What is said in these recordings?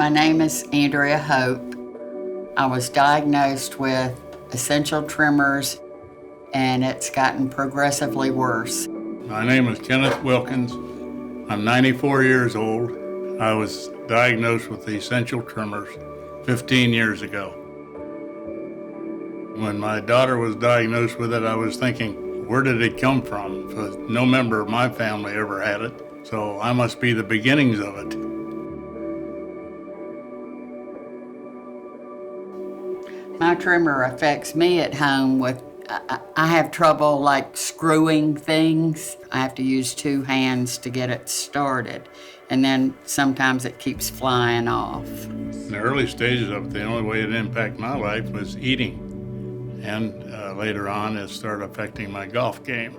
My name is Andrea Hope. I was diagnosed with essential tremors, and it's gotten progressively worse. My name is Kenneth Wilkins. I'm 94 years old. I was diagnosed with the essential tremors 15 years ago. When my daughter was diagnosed with it, I was thinking, where did it come from? Because no member of my family ever had it, so I must be the beginnings of it. My tremor affects me at home with, I have trouble like screwing things. I have to use two hands to get it started. And then sometimes it keeps flying off. In the early stages of it, the only way it impacted my life was eating. And later on, it started affecting my golf game,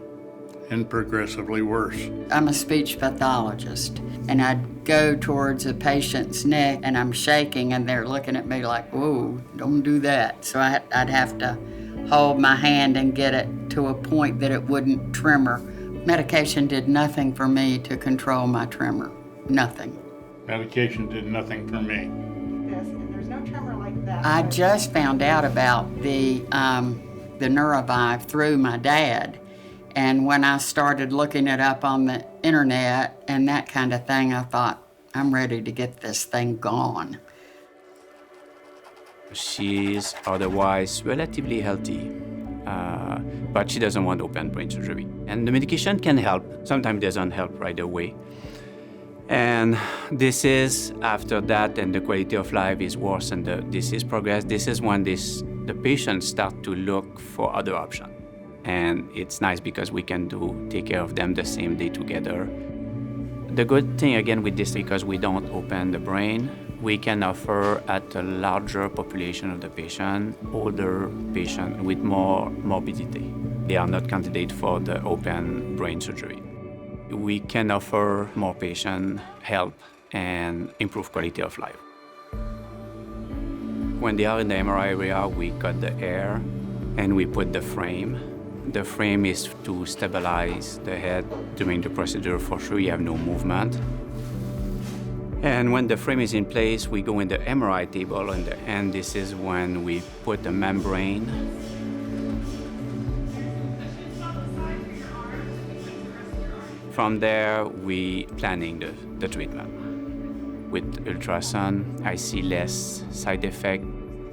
and progressively worse. I'm a speech pathologist, and I'd go towards a patient's neck, and I'm shaking, and they're looking at me like, whoa, don't do that. So I'd have to hold my hand and get it to a point that it wouldn't tremor. Medication did nothing for me to control my tremor, nothing. Medication did nothing for me. There's no tremor like that. I just found out about the Neurovive through my dad. And when I started looking it up on the internet and that kind of thing, I thought, I'm ready to get this thing gone. She's otherwise relatively healthy, but she doesn't want open brain surgery. And the medication can help. Sometimes it doesn't help right away. And this is after that, and the quality of life is worse and the disease progress. This is when the patients start to look for other options. And it's nice because we can take care of them the same day together. The good thing again with this, because we don't open the brain, we can offer at a larger population of the patient, older patient with more morbidity. They are not candidate for the open brain surgery. We can offer more patient help and improve quality of life. When they are in the MRI area, we cut the air and we put the frame. The frame is to stabilize the head. During the procedure, for sure, you have no movement. And when the frame is in place, we go in the MRI table, and this is when we put the membrane. From there, we planning the treatment. With ultrasound, I see less side effect.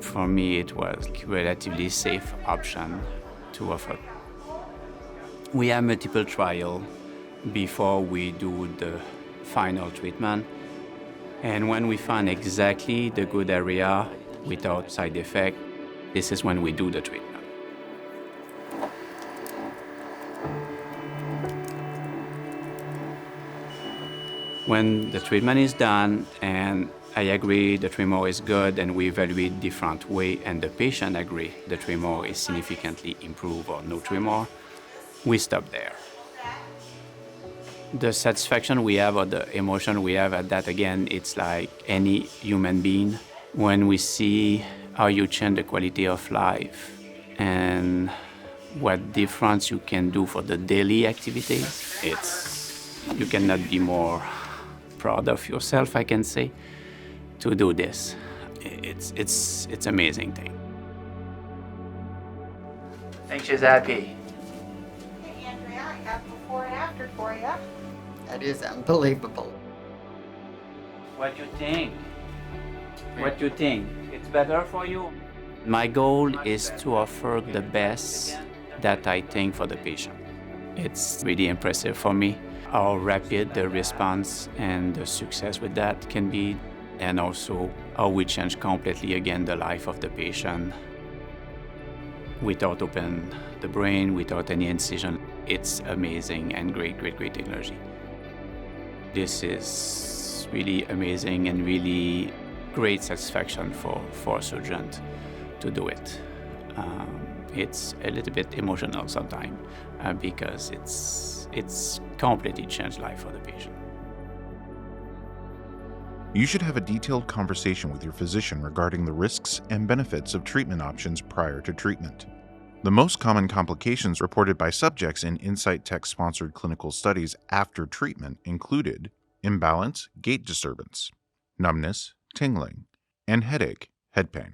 For me, it was a relatively safe option to offer. We have multiple trials before we do the final treatment. And when we find exactly the good area without side effect, this is when we do the treatment. When the treatment is done and I agree the tremor is good and we evaluate different way and the patient agree the tremor is significantly improved or no tremor, we stop there. The satisfaction we have or the emotion we have at that, again, it's like any human being. When we see how you change the quality of life and what difference you can do for the daily activities, you cannot be more proud of yourself, I can say, to do this. It's amazing thing. I think she's happy. Hey, Andrea, I have before and after for you. That is unbelievable. What do you think? What do you think? It's better for you? My goal is to offer the best that I think for the patient. It's really impressive for me how rapid the response and the success with that can be, and also how we change completely again the life of the patient without open the brain, without any incision. It's amazing and great technology. This is really amazing and really great satisfaction for a surgeon to do it. It's a little bit emotional sometimes because it's completely changed life for the patient. You should have a detailed conversation with your physician regarding the risks and benefits of treatment options prior to treatment. The most common complications reported by subjects in Insightec-sponsored clinical studies after treatment included imbalance, gait disturbance, numbness, tingling, and headache, head pain.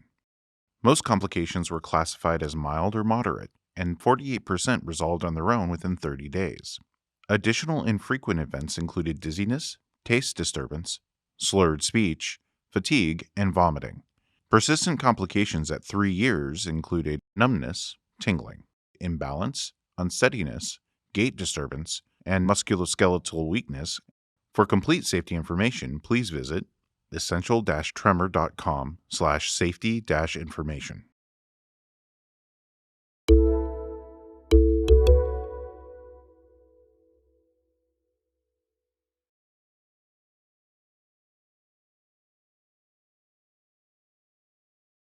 Most complications were classified as mild or moderate, and 48% resolved on their own within 30 days. Additional infrequent events included dizziness, taste disturbance, slurred speech, fatigue, and vomiting. Persistent complications at 3 years included numbness, tingling, imbalance, unsteadiness, gait disturbance, and musculoskeletal weakness. For complete safety information, please visit essential-tremor.com/safety-information.